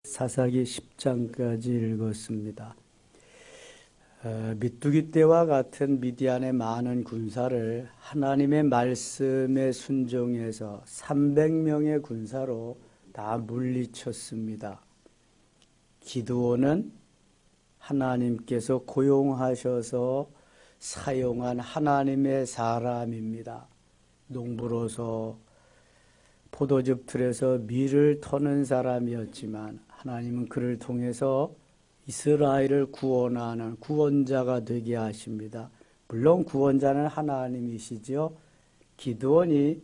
사사기 10장까지 읽었습니다. 미뚜기 떼와 같은 미디안의 많은 군사를 하나님의 말씀에 순종해서 300명의 군사로 다 물리쳤습니다. 기드온은 하나님께서 고용하셔서 사용한 하나님의 사람입니다. 농부로서 포도즙 틀에서 밀을 터는 사람이었지만 하나님은 그를 통해서 이스라엘을 구원하는 구원자가 되게 하십니다. 물론 구원자는 하나님이시죠. 기드온이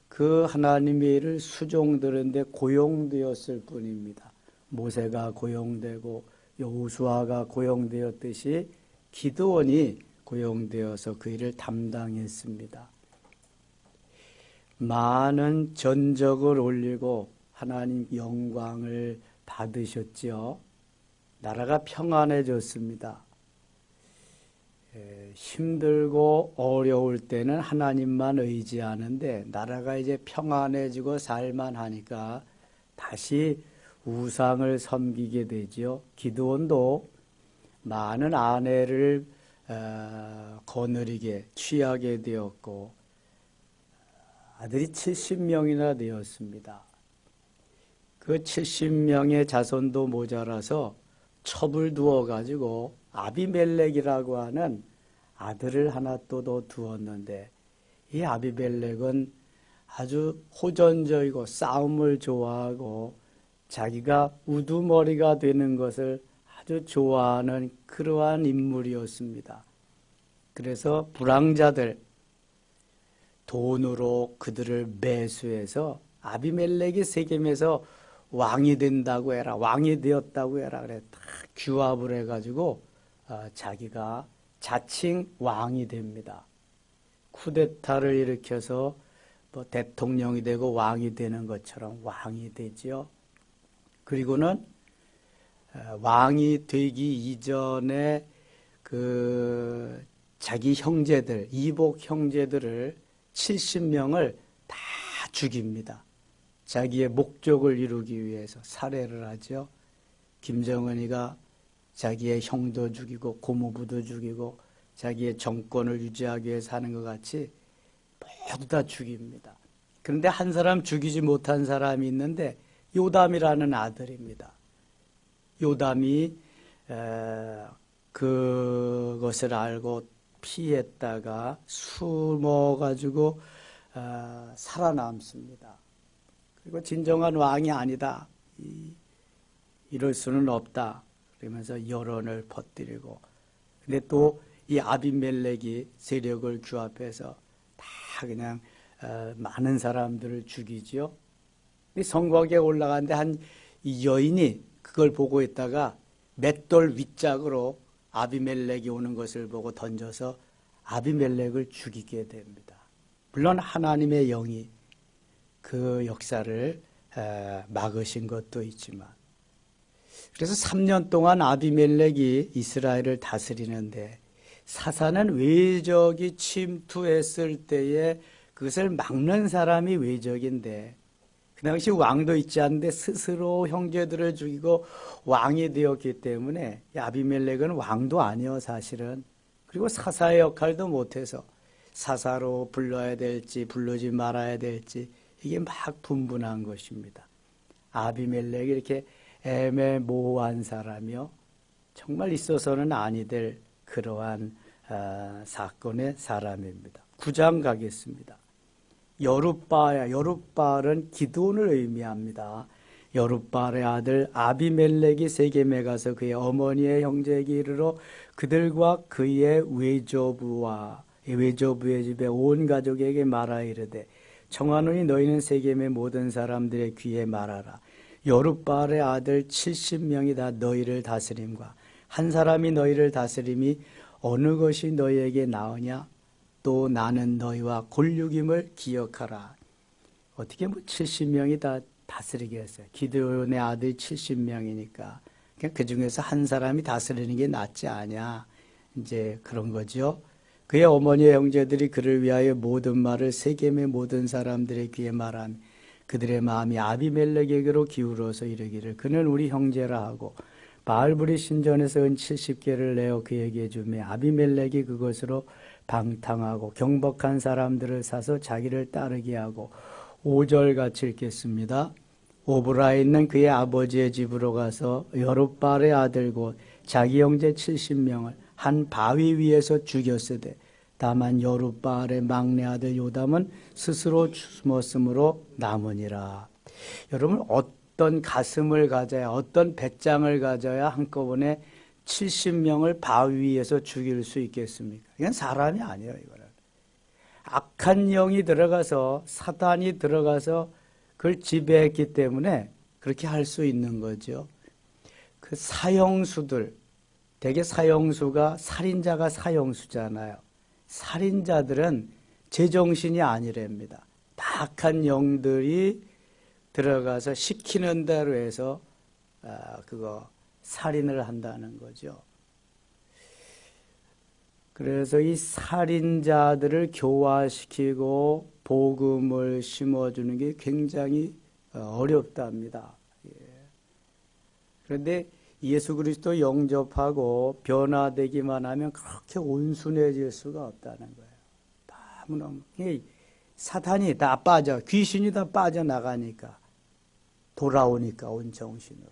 그 하나님의 일을 수종드는데 고용되었을 뿐입니다. 모세가 고용되고 여호수아가 고용되었듯이 기드온이 고용되어서 그 일을 담당했습니다. 많은 전적을 올리고 하나님 영광을 받으셨지요. 나라가 평안해졌습니다. 힘들고 어려울 때는 하나님만 의지하는데 나라가 이제 평안해지고 살만하니까 다시 우상을 섬기게 되지요. 기드온도 많은 아내를 거느리게 취하게 되었고 아들이 70명이나 되었습니다. 그 70명의 자손도 모자라서 첩을 두어가지고 아비멜렉이라고 하는 아들을 하나 또 더 두었는데 이 아비멜렉은 아주 호전적이고 싸움을 좋아하고 자기가 우두머리가 되는 것을 아주 좋아하는 그러한 인물이었습니다. 그래서 불황자들 돈으로 그들을 매수해서 아비멜렉이 세겜에서 왕이 된다고 해라, 왕이 되었다고 해라 그래 다 규합을 해가지고 자기가 자칭 왕이 됩니다. 쿠데타를 일으켜서 뭐 대통령이 되고 왕이 되는 것처럼 왕이 되지요. 그리고는 왕이 되기 이전에 그 자기 형제들, 이복 형제들을 70명을 다 죽입니다. 자기의 목적을 이루기 위해서 살해를 하죠. 김정은이가 자기의 형도 죽이고 고모부도 죽이고 자기의 정권을 유지하기 위해서 하는 것 같이 모두 다 죽입니다. 그런데 한 사람 죽이지 못한 사람이 있는데 요담이라는 아들입니다. 요담이 그것을 알고 피했다가 숨어가지고 살아남습니다. 그리고 진정한 왕이 아니다. 이럴 수는 없다. 그러면서 여론을 퍼뜨리고 근데 또 이 아비멜렉이 세력을 규합해서 다 그냥 많은 사람들을 죽이죠. 성곽에 올라가는데 한 여인이 그걸 보고 있다가 맷돌 윗짝으로 아비멜렉이 오는 것을 보고 던져서 아비멜렉을 죽이게 됩니다. 물론 하나님의 영이 그 역사를 막으신 것도 있지만 그래서 3년 동안 아비멜렉이 이스라엘을 다스리는데 사사는 외적이 침투했을 때에 그것을 막는 사람이 외적인데 그 당시 왕도 있지 않는데 스스로 형제들을 죽이고 왕이 되었기 때문에 아비멜렉은 왕도 아니요 사실은. 그리고 사사의 역할도 못해서 사사로 불러야 될지 부르지 말아야 될지 이게 막 분분한 것입니다. 아비멜렉이 이렇게 애매모호한 사람이요 정말 있어서는 아니 될 그러한 사건의 사람입니다. 9장 가겠습니다. 여룻바알은 기드온을 의미합니다. 여룻바알의 아들 아비멜렉이 세겜에 가서 그의 어머니의 형제에게 이르러 그들과 그의 외조부의 집에 온 가족에게 말하 이르되 청하노니 너희는 세겜의 모든 사람들의 귀에 말하라. 여룻바알의 아들 70명이 다 너희를 다스림과 한 사람이 너희를 다스림이 어느 것이 너희에게 나으냐? 또 나는 너희와 골육임을 기억하라. 어떻게 뭐 70명이 다 다스리겠어요? 기드온의 아들 70명이니까 그 중에서 한 사람이 다스리는 게 낫지 않냐? 이제 그런 거죠. 그의 어머니의 형제들이 그를 위하여 모든 말을 세겜의 모든 사람들의 귀에 말하며 그들의 마음이 아비멜렉에게로 기울어서 이르기를 그는 우리 형제라 하고 바알브리 신전에서 은 70개를 내어 그에게 주매 아비멜렉이 그것으로 방탕하고 경박한 사람들을 사서 자기를 따르게 하고 5절 같이 읽겠습니다. 오브라에 있는 그의 아버지의 집으로 가서 여룻바알의 아들 곧 자기 형제 70명을 한 바위 위에서 죽였으되 다만 여룻바알의 막내 아들 요담은 스스로 숨었으므로 남으니라. 여러분 어떤 가슴을 가져야 어떤 배짱을 가져야 한꺼번에 70명을 바위 위에서 죽일 수 있겠습니까? 이건 사람이 아니에요. 이거는 악한 영이 들어가서 사단이 들어가서 그걸 지배했기 때문에 그렇게 할 수 있는 거죠. 그 사형수들 대개 사형수가 살인자가 사형수잖아요. 살인자들은 제정신이 아니랍니다. 다 악한 영들이 들어가서 시키는 대로 해서 그거 살인을 한다는 거죠. 그래서 이 살인자들을 교화시키고 복음을 심어주는 게 굉장히 어렵답니다. 그런데 예수 그리스도 영접하고 변화되기만 하면 그렇게 온순해질 수가 없다는 거예요. 너무너무 사탄이 다 빠져, 귀신이 다 빠져나가니까 돌아오니까 온 정신으로.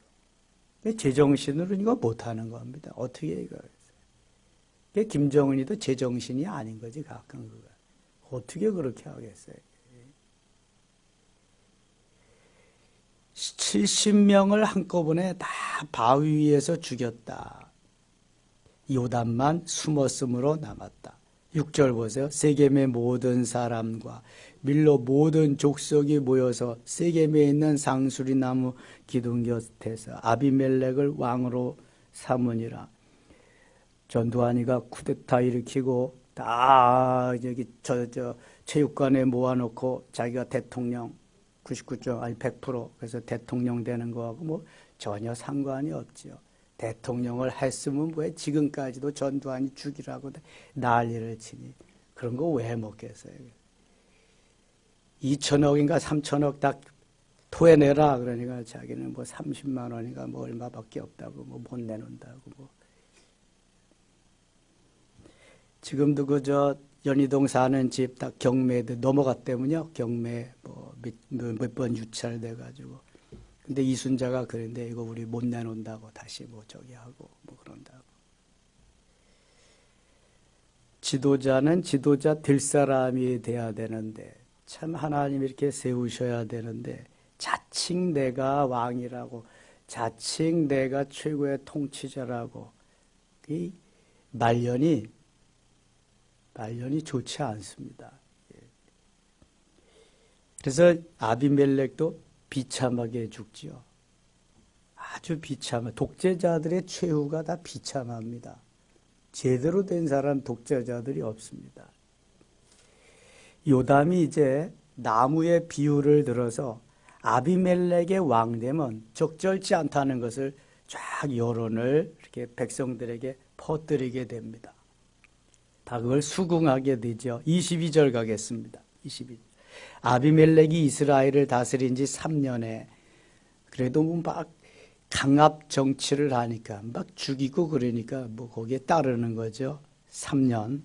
제정신으로 이거 못하는 겁니다. 어떻게 이거 했어요? 김정은이도 제정신이 아닌 거지 가끔 그거. 어떻게 그렇게 하겠어요? 70명을 한꺼번에 다 바위 위에서 죽였다. 요담만 숨었으므로 남았다. 6절 보세요. 세겜의 모든 사람과 밀로 모든 족속이 모여서 세겜에 있는 상수리 나무 기둥 곁에서 아비멜렉을 왕으로 삼으니라. 전두환이가 쿠데타 일으키고 다 여기 저 체육관에 모아놓고 자기가 대통령 99점 아니 100% 그래서 대통령 되는 거하고 뭐 전혀 상관이 없지요. 대통령을 했으면 왜 지금까지도 전두환이 죽이라고 난리를 치니 그런 거 왜 먹겠어요? 2천억인가 3천억 다 토해내라 그러니까 자기는 뭐 30만 원인가 뭐 얼마밖에 없다고 뭐 못 내놓는다고 뭐. 지금도 그저 연희동 사는 집 다 경매도 넘어갔다면요. 경매 뭐 몇 번 유찰돼 가지고. 근데 이순자가 그랬는데 이거 우리 못 내놓는다고 다시 뭐 저기 하고 뭐 그런다고. 지도자는 지도자 될 사람이 돼야 되는데 참 하나님 이렇게 세우셔야 되는데 자칭 내가 왕이라고 자칭 내가 최고의 통치자라고 이 말년이 좋지 않습니다. 그래서 아비멜렉도 비참하게 죽지요. 아주 비참해. 독재자들의 최후가 다 비참합니다. 제대로 된 사람 독재자들이 없습니다. 요담이 이제 나무의 비유를 들어서 아비멜렉의 왕되면 적절치 않다는 것을 쫙 여론을 이렇게 백성들에게 퍼뜨리게 됩니다. 다 그걸 수긍하게 되죠. 22절 가겠습니다. 22절. 아비멜렉이 이스라엘을 다스린 지 3년에 그래도 막 강압 정치를 하니까 막 죽이고 그러니까 뭐 거기에 따르는 거죠. 3년.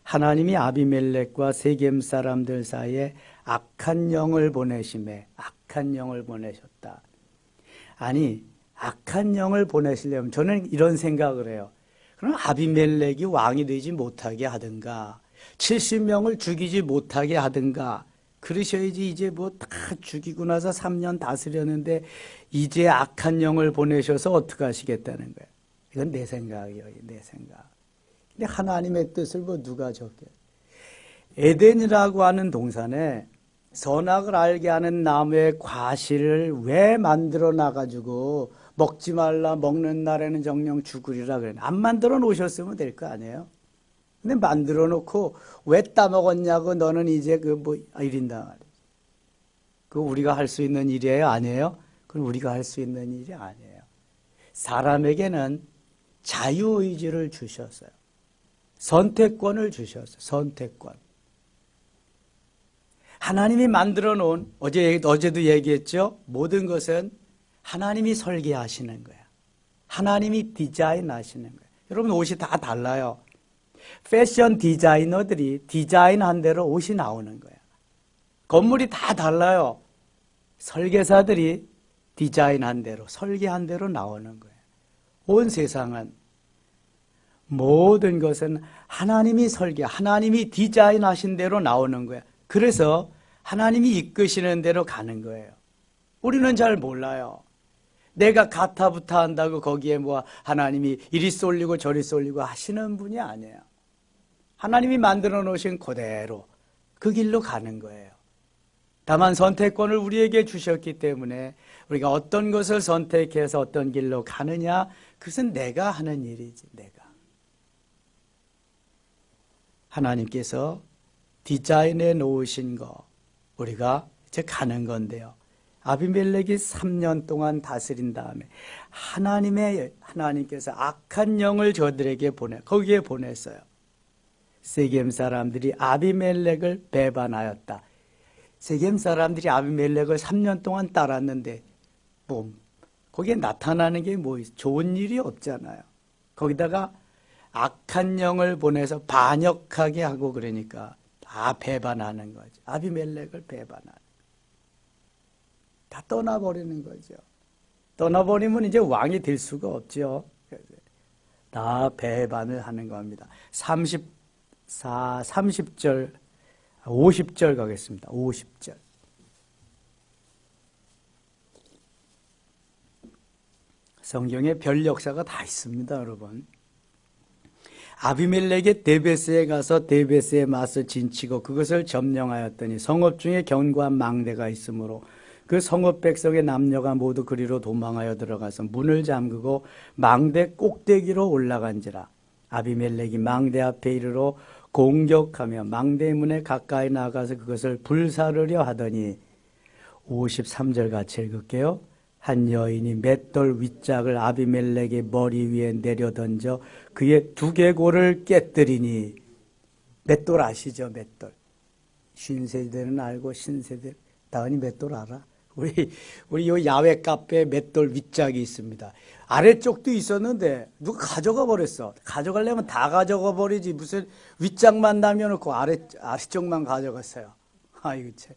하나님이 아비멜렉과 세겜 사람들 사이에 악한 영을 보내심에 악한 영을 보내셨다. 아니 악한 영을 보내시려면 저는 이런 생각을 해요. 그럼 아비멜렉이 왕이 되지 못하게 하든가 70명을 죽이지 못하게 하든가 그러셔야지. 이제 뭐 다 죽이고 나서 3년 다스렸는데 이제 악한 영을 보내셔서 어떻게 하시겠다는 거예요. 이건 내 생각이에요. 내 생각. 근데 하나님의 뜻을 뭐 누가 적게. 에덴이라고 하는 동산에 선악을 알게 하는 나무의 과실을 왜 만들어 놔가지고 먹지 말라 먹는 날에는 정령 죽으리라 그래. 안 만들어 놓으셨으면 될 거 아니에요. 근데 만들어 놓고 왜 따먹었냐고 너는 이제 그 뭐 이린다 말이에요. 그거 우리가 할 수 있는 일이에요? 아니에요? 그건 우리가 할 수 있는 일이 아니에요. 사람에게는 자유의지를 주셨어요. 선택권을 주셨어요. 선택권. 하나님이 만들어 놓은, 어제도 얘기했죠? 모든 것은 하나님이 설계하시는 거야. 하나님이 디자인하시는 거야. 여러분, 옷이 다 달라요. 패션 디자이너들이 디자인한 대로 옷이 나오는 거야. 건물이 다 달라요. 설계사들이 디자인한 대로, 설계한 대로 나오는 거예요. 온 세상은, 모든 것은 하나님이 하나님이 디자인하신 대로 나오는 거예요. 그래서 하나님이 이끄시는 대로 가는 거예요. 우리는 잘 몰라요. 내가 가타부타 한다고 거기에 뭐 하나님이 이리 쏠리고 저리 쏠리고 하시는 분이 아니에요. 하나님이 만들어 놓으신 그대로 그 길로 가는 거예요. 다만 선택권을 우리에게 주셨기 때문에 우리가 어떤 것을 선택해서 어떤 길로 가느냐, 그것은 내가 하는 일이지, 내가. 하나님께서 디자인해 놓으신 거 우리가 이제 가는 건데요. 아비멜렉이 3년 동안 다스린 다음에 하나님께서 악한 영을 저들에게 거기에 보냈어요. 세겜 사람들이 아비멜렉을 배반하였다. 세겜 사람들이 아비멜렉을 3년 동안 따랐는데 거기에 나타나는 게 좋은 일이 없잖아요. 거기다가 악한 영을 보내서 반역하게 하고 그러니까 다 배반하는 거죠. 아비멜렉을 배반하는. 다 떠나버리는 거죠. 떠나버리면 이제 왕이 될 수가 없죠. 다 배반을 하는 겁니다. 30절, 50절 가겠습니다. 50절. 성경에 별 역사가 다 있습니다, 여러분. 아비멜렉이 데베스에 가서 데베스에 맞서 진치고 그것을 점령하였더니 성읍 중에 견고한 망대가 있으므로 그 성읍 백성의 남녀가 모두 그리로 도망하여 들어가서 문을 잠그고 망대 꼭대기로 올라간지라. 아비멜렉이 망대 앞에 이르러 공격하며 망대 문에 가까이 나가서 그것을 불사르려 하더니 53절 같이 읽을게요. 한 여인이 맷돌 윗짝을 아비멜렉의 머리 위에 내려던져 그의 두개골을 깨뜨리니. 맷돌 아시죠? 맷돌. 신세대는 알고 신세대. 다은이 맷돌 알아? 우리 요 야외 카페에 맷돌 윗짝이 있습니다. 아래쪽도 있었는데 누가 가져가 버렸어. 가져가려면 다 가져가 버리지. 무슨 윗짝만 남겨놓고 아래쪽만 가져갔어요. 아이고 참.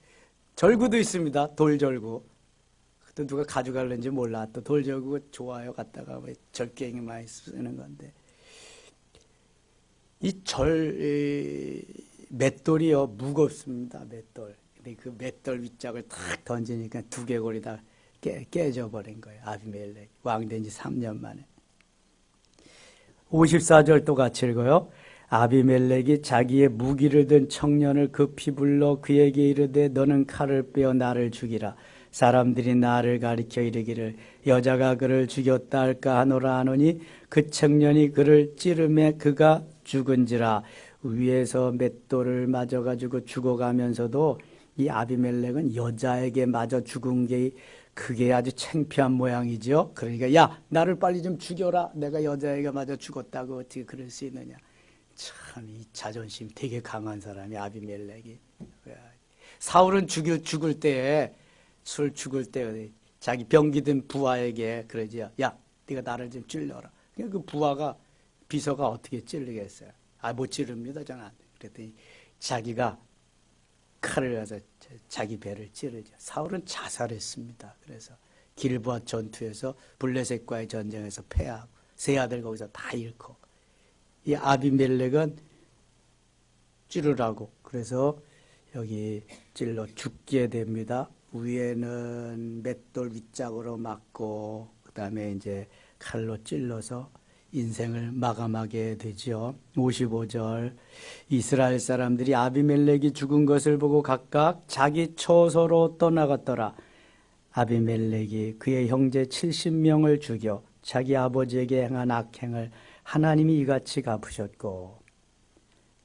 절구도 있습니다. 돌절구. 또 누가 가져갈는지 몰라. 또 돌절구 좋아요. 갖다가 왜 절갱이 많이 쓰는 건데. 맷돌이요 무겁습니다. 맷돌. 근데 그 맷돌 윗짝을 탁 던지니까 두개골이 다 깨져버린 거예요. 아비멜렉. 왕된 지 3년 만에. 54절 또 같이 읽어요. 아비멜렉이 자기의 무기를 든 청년을 급히 불러 그에게 이르되 너는 칼을 빼어 나를 죽이라. 사람들이 나를 가리켜 이르기를 여자가 그를 죽였다 할까 하노라 하노니 그 청년이 그를 찌르매 그가 죽은지라. 위에서 맷돌을 맞아가지고 죽어가면서도 이 아비멜렉은 여자에게 맞아 죽은 게 그게 아주 창피한 모양이죠. 그러니까 야 나를 빨리 좀 죽여라. 내가 여자에게 맞아 죽었다고 어떻게 그럴 수 있느냐. 참 이 자존심 되게 강한 사람이 아비멜렉이. 사울은 죽을 때에 자기 병기든 부하에게 그러지요. 야 네가 나를 좀 찔러라. 그러니까 그 부하가 비서가 어떻게 찔르겠어요. 못 찌릅니다. 저는 안 돼. 그랬더니 자기가 칼을 가서 자기 배를 찌르죠. 사울은 자살했습니다. 그래서 길보아 전투에서 블레셋과의 전쟁에서 패하고 세 아들 거기서 다 잃고 이 아비멜렉은 찌르라고 그래서 여기 찔러 죽게 됩니다. 위에는 맷돌 윗짝으로 맞고 그다음에 이제 칼로 찔러서 인생을 마감하게 되죠. 55절 이스라엘 사람들이 아비멜렉이 죽은 것을 보고 각각 자기 처소로 떠나갔더라. 아비멜렉이 그의 형제 70명을 죽여 자기 아버지에게 행한 악행을 하나님이 이같이 갚으셨고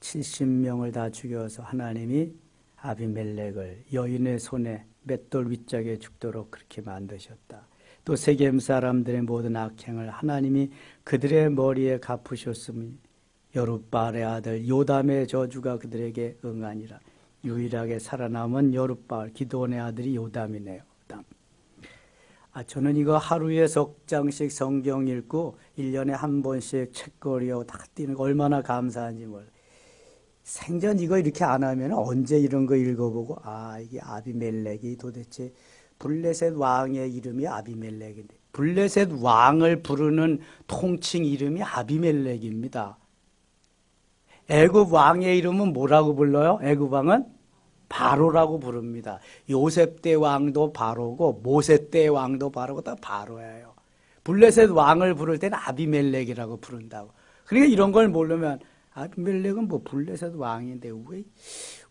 70명을 다 죽여서 하나님이 아비멜렉을 여인의 손에 맷돌 윗짝에 죽도록 그렇게 만드셨다. 또 세겜 사람들의 모든 악행을 하나님이 그들의 머리에 갚으셨으니 여룻바알의 아들 요담의 저주가 그들에게 응하니라. 유일하게 살아남은 여룻바알, 기드온의 아들이 요담이네요. 요담. 저는 이거 하루에 석 장씩 성경 읽고 1년에 한 번씩 책거리하고 다 뛰는 거 얼마나 감사한지 몰라요. 생전 이거 이렇게 안 하면 언제 이런 거 읽어보고 이게 아비멜렉이 도대체 블레셋 왕의 이름이 아비멜렉인데 블레셋 왕을 부르는 통칭 이름이 아비멜렉입니다. 애굽 왕의 이름은 뭐라고 불러요? 애굽 왕은 바로라고 부릅니다. 요셉 때 왕도 바로고 모세 때 왕도 바로고 다 바로예요. 블레셋 왕을 부를 때는 아비멜렉이라고 부른다고. 그러니까 이런 걸 모르면 아비멜렉은 뭐 블레셋 왕인데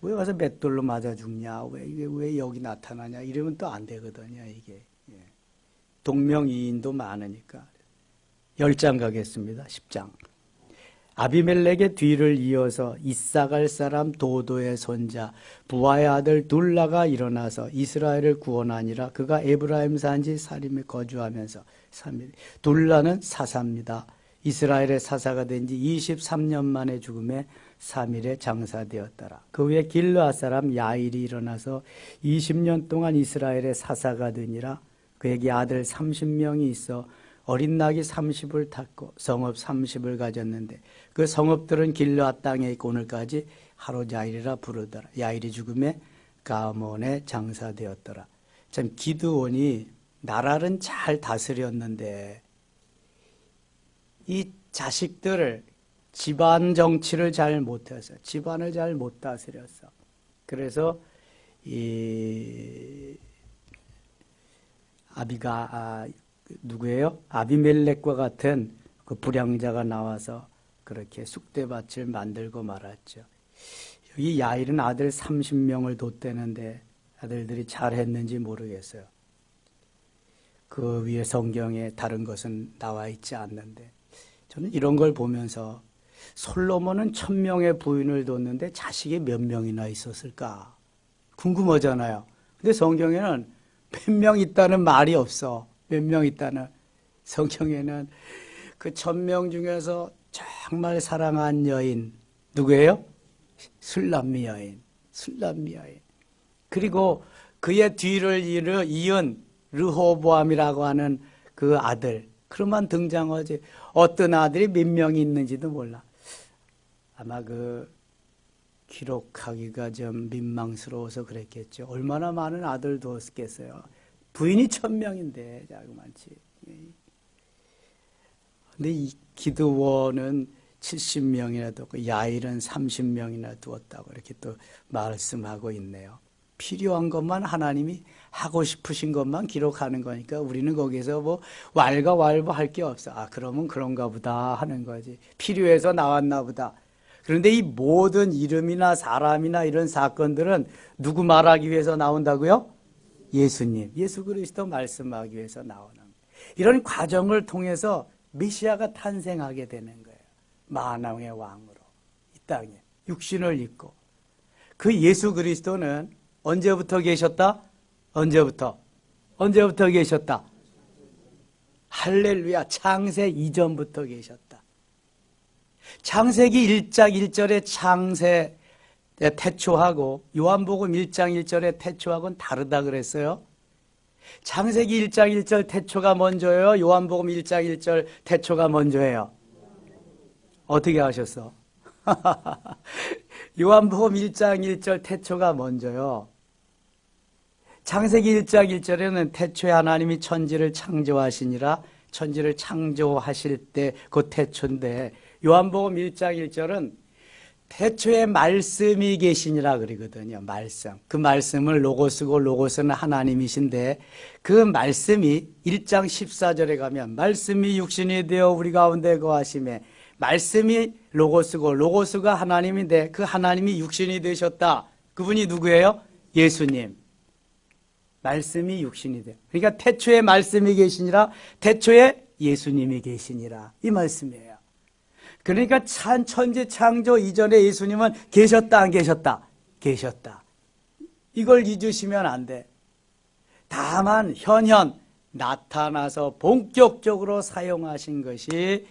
왜 와서 맷돌로 맞아 죽냐? 왜 여기 나타나냐? 이러면 또 안 되거든요, 이게. 동명이인도 많으니까. 10장 가겠습니다. 10장. 아비멜렉의 뒤를 이어서 이사갈 사람 도도의 손자 부하의 아들 둘라가 일어나서 이스라엘을 구원하니라. 그가 에브라임 산지 사림에 거주하면서 3일. 둘라는 사사입니다. 이스라엘의 사사가 된 지 23년 만에 죽음에 3일에 장사되었더라. 그 후에 길르앗 사람 야일이 일어나서 20년 동안 이스라엘의 사사가 되니라. 그에게 아들 30명이 있어 어린 낙이 30을 탔고 성읍 30을 가졌는데 그 성읍들은 길르앗 땅에 있고 오늘까지 하로자일이라 부르더라. 야일이 죽음에 가몬에 장사되었더라. 참 기드온이 나라는 잘 다스렸는데 이 자식들을 집안 정치를 잘 못해서 집안을 잘 못 다스렸어. 그래서 이 누구예요? 아비멜렉과 같은 그 불량자가 나와서 그렇게 쑥대밭을 만들고 말았죠. 여기 야일은 아들 30명을 뒀대는데 아들들이 잘했는지 모르겠어요. 그 위에 성경에 다른 것은 나와 있지 않는데 저는 이런 걸 보면서 솔로몬은 1000명의 부인을 뒀는데 자식이 몇 명이나 있었을까 궁금하잖아요. 근데 성경에는 몇 명 있다는 말이 없어. 몇 명 있다는. 성경에는 그 1000명 중에서 정말 사랑한 여인 누구예요? 술람미 여인. 술람미 여인. 그리고 그의 뒤를 이은 르호보암이라고 하는 그 아들. 그런만 등장하지. 어떤 아들이 몇 명이 있는지도 몰라. 아마 기록하기가 좀 민망스러워서 그랬겠죠. 얼마나 많은 아들 두었겠어요. 부인이 1000명인데 자그만치. 근데 이 기드원은 70명이나 두었고 야일은 30명이나 두었다고 이렇게 또 말씀하고 있네요. 필요한 것만 하나님이 하고 싶으신 것만 기록하는 거니까 우리는 거기서 뭐 왈가왈부할 게 없어. 그러면 그런가 보다 하는 거지. 필요해서 나왔나 보다. 그런데 이 모든 이름이나 사람이나 이런 사건들은 누구 말하기 위해서 나온다고요? 예수님, 예수 그리스도 말씀하기 위해서 나오는 거예요. 이런 과정을 통해서 메시아가 탄생하게 되는 거예요. 만왕의 왕으로 이 땅에 육신을 입고. 그 예수 그리스도는 언제부터 계셨다? 언제부터 계셨다? 할렐루야, 창세 이전부터 계셨다. 창세기 1장 1절의 창세 태초하고 요한복음 1장 1절의 태초하고는 다르다 그랬어요. 창세기 1장 1절 태초가 먼저예요? 요한복음 1장 1절 태초가 먼저예요? 어떻게 하셨어? 요한복음 1장 1절 태초가 먼저요. 창세기 1장 1절에는 태초에 하나님이 천지를 창조하시니라. 천지를 창조하실 때 그 태초인데 요한복음 1장 1절은 태초에 말씀이 계시니라 그러거든요. 말씀. 그 말씀을 로고스고 로고스는 하나님이신데 그 말씀이 1장 14절에 가면 말씀이 육신이 되어 우리 가운데 거하심에 말씀이 로고스고 로고스가 하나님인데 그 하나님이 육신이 되셨다. 그분이 누구예요? 예수님. 말씀이 육신이 돼요. 그러니까 태초에 말씀이 계시니라. 태초에 예수님이 계시니라. 이 말씀이에요. 그러니까 천지 창조 이전에 예수님은 계셨다 안 계셨다? 계셨다. 이걸 잊으시면 안 돼. 다만 현현 나타나서 본격적으로 사용하신 것이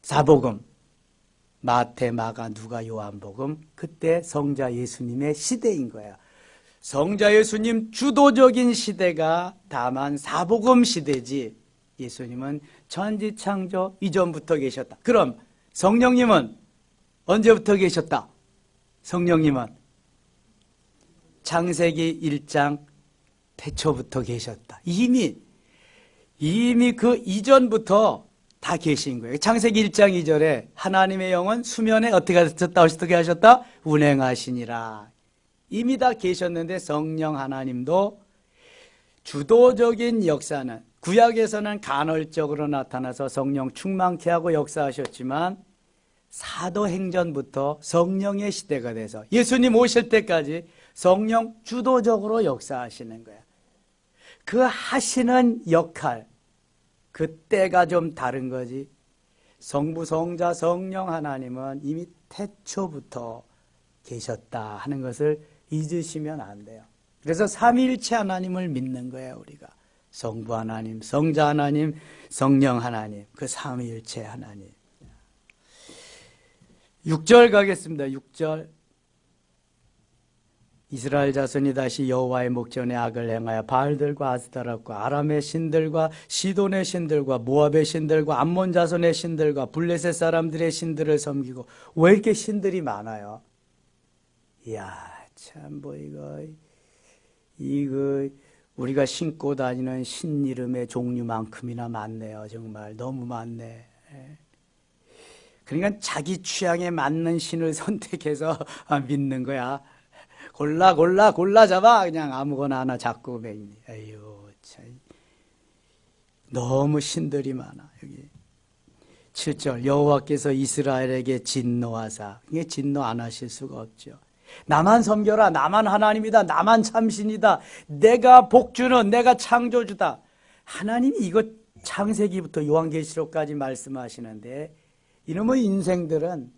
사복음, 마태, 마가, 누가, 요한복음, 그때 성자 예수님의 시대인 거야. 성자 예수님 주도적인 시대가 다만 사복음 시대지, 예수님은 천지창조 이전부터 계셨다. 그럼 성령님은 언제부터 계셨다? 성령님은 창세기 1장 태초부터 계셨다. 이미 그 이전부터 다 계신 거예요. 창세기 1장 2절에 하나님의 영은 수면에 어떻게 하셨다? 운행하시니라. 이미 다 계셨는데 성령 하나님도 주도적인 역사는 구약에서는 간헐적으로 나타나서 성령 충만케 하고 역사하셨지만 사도행전부터 성령의 시대가 돼서 예수님 오실 때까지 성령 주도적으로 역사하시는 거야. 그 하시는 역할, 그 때가 좀 다른 거지. 성부, 성자, 성령 하나님은 이미 태초부터 계셨다 하는 것을 잊으시면 안 돼요. 그래서 삼위일체 하나님을 믿는 거예요, 우리가. 성부 하나님, 성자 하나님, 성령 하나님, 그 삼위일체 하나님. 6절 가겠습니다. 6절. 이스라엘 자손이 다시 여호와의 목전에 악을 행하여 바알들과 아스타락과 아람의 신들과 시돈의 신들과 모압의 신들과 암몬 자손의 신들과 블레셋 사람들의 신들을 섬기고. 왜 이렇게 신들이 많아요? 이야, 참 이거 우리가 신고 다니는 신 이름의 종류만큼이나 많네요. 정말 너무 많네. 그러니까 자기 취향에 맞는 신을 선택해서 믿는 거야. 골라 잡아. 그냥 아무거나 하나 잡고 맹니. 에휴, 참. 너무 신들이 많아. 여기 7절. 여호와께서 이스라엘에게 진노하사. 이게 진노 안 하실 수가 없죠. 나만 섬겨라. 나만 하나님이다. 나만 참신이다. 내가 복주는, 내가 창조주다. 하나님이 이거 창세기부터 요한계시록까지 말씀하시는데 이놈의 인생들은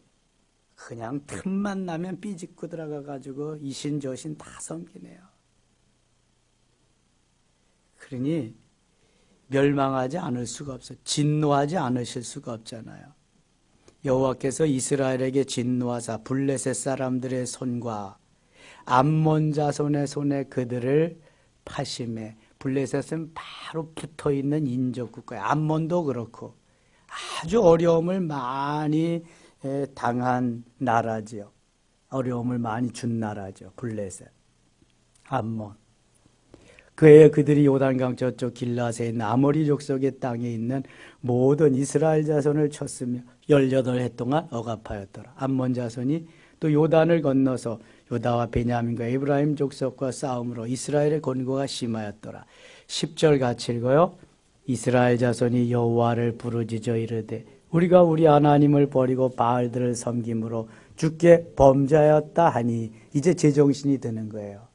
그냥 틈만 나면 삐집고 들어가가지고 이신 저신 다 섬기네요. 그러니 멸망하지 않을 수가 없어. 진노하지 않으실 수가 없잖아요. 여호와께서 이스라엘에게 진노하사 블레셋 사람들의 손과 암몬 자손의 손에 그들을 파심해. 블레셋은 바로 붙어있는 인접 국가예요. 암몬도 그렇고 아주 어려움을 많이 당한 나라지요. 어려움을 많이 준 나라죠. 블레셋, 암몬. 그에 그들이 요단강 저쪽 길라앗에 있는 아모리 족속의 땅에 있는 모든 이스라엘 자손을 쳤으며 18해 동안 억압하였더라. 암몬 자손이 또 요단을 건너서 유다와 베냐민과 에브라임 족속과 싸움으로 이스라엘의 권고가 심하였더라. 10절 같이 읽어요. 이스라엘 자손이 여호와를 부르짖어 이르되 우리가 우리 하나님을 버리고 바알들을 섬김으로 주께 범죄하였다 하니 이제 제정신이 드는 거예요.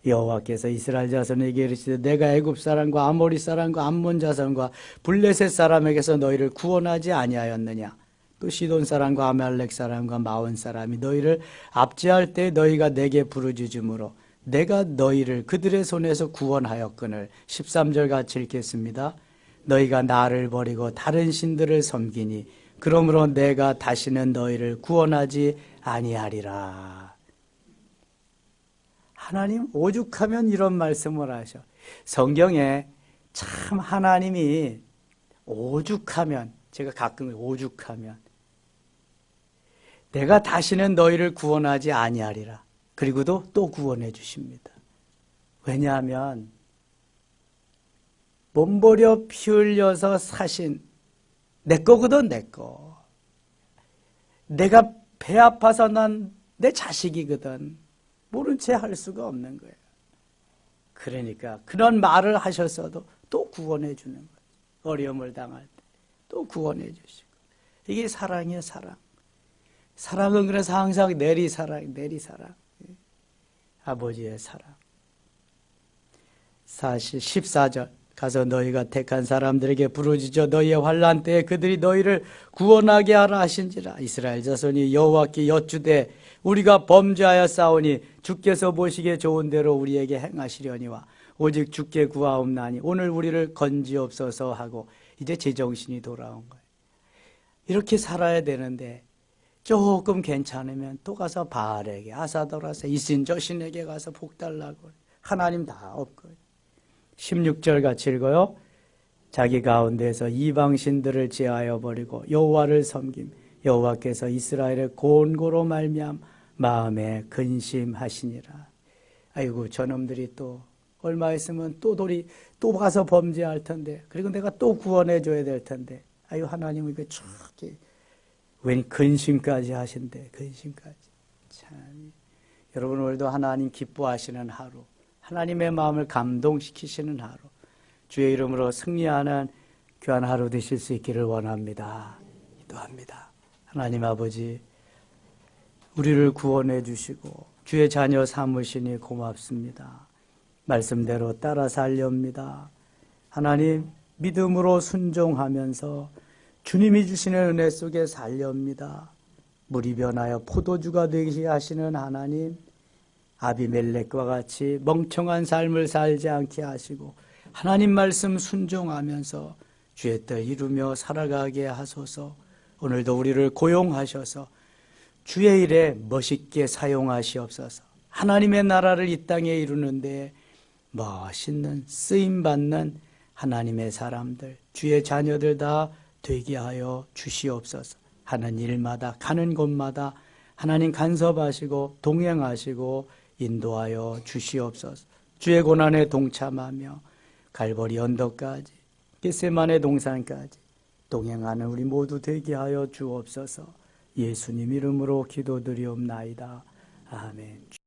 여호와께서 이스라엘 자손에게 이르시되 내가 애굽 사람과 아모리 사람과 암몬 자손과 블레셋 사람에게서 너희를 구원하지 아니하였느냐. 또 시돈 사람과 아말렉 사람과 마온 사람이 너희를 압제할 때 너희가 내게 부르짖음으로 내가 너희를 그들의 손에서 구원하였거늘. 13절 같이 읽겠습니다. 너희가 나를 버리고 다른 신들을 섬기니 그러므로 내가 다시는 너희를 구원하지 아니하리라. 하나님 오죽하면 이런 말씀을 하셔. 성경에 참 하나님이 오죽하면, 제가 가끔 오죽하면 내가 다시는 너희를 구원하지 아니하리라. 그리고도 또 구원해 주십니다. 왜냐하면 몸버려 피 흘려서 사신 내 거거든. 내 거. 내가 배 아파서 난 내 자식이거든. 모른 채 할 수가 없는 거예요. 그러니까 그런 말을 하셨어도 또 구원해 주는 거예요. 어려움을 당할 때 또 구원해 주시고. 이게 사랑이에요. 사랑. 사랑은 그래서 항상 내리사랑. 아버지의 사랑. 14절. 가서 너희가 택한 사람들에게 부르짖어 너희의 환난 때에 그들이 너희를 구원하게 하라 하신지라. 이스라엘 자손이 여호와께 여쭈되 우리가 범죄하여 싸우니 주께서 보시기에 좋은 대로 우리에게 행하시려니와 오직 주께 구하옵나니 오늘 우리를 건지옵소서 하고 이제 제정신이 돌아온 거예요. 이렇게 살아야 되는데 조금 괜찮으면 또 가서 바알에게, 아사도라세, 이신 저신에게 가서 복 달라고. 하나님 다 없고. 16절 같이 읽어요. 자기 가운데서 이방신들을 제하여 버리고 여호와를 섬김. 여호와께서 이스라엘의 곤고로 말미암 마음에 근심하시니라. 아이고 저놈들이 또 얼마 있으면 또 가서 범죄할 텐데, 그리고 내가 또 구원해 줘야 될 텐데, 아유 하나님은 이거 저기 웬 근심까지 하신대. 근심까지. 참 여러분 오늘도 하나님 기뻐하시는 하루, 하나님의 마음을 감동시키시는 하루, 주의 이름으로 승리하는 귀한 하루 되실 수 있기를 원합니다. 기도합니다. 하나님 아버지, 우리를 구원해 주시고 주의 자녀 삼으시니 고맙습니다. 말씀대로 따라 살렵니다. 하나님 믿음으로 순종하면서 주님이 주시는 은혜 속에 살렵니다. 물이 변하여 포도주가 되게 하시는 하나님, 아비멜렉과 같이 멍청한 삶을 살지 않게 하시고 하나님 말씀 순종하면서 주의 뜻 이루며 살아가게 하소서. 오늘도 우리를 고용하셔서 주의 일에 멋있게 사용하시옵소서. 하나님의 나라를 이 땅에 이루는데 멋있는 쓰임받는 하나님의 사람들, 주의 자녀들 다 되게 하여 주시옵소서. 하는 일마다 가는 곳마다 하나님 간섭하시고 동행하시고 인도하여 주시옵소서. 주의 고난에 동참하며 갈보리 언덕까지 겟세마네 동산까지 동행하는 우리 모두 되게 하여 주옵소서. 예수님 이름으로 기도드리옵나이다. 아멘.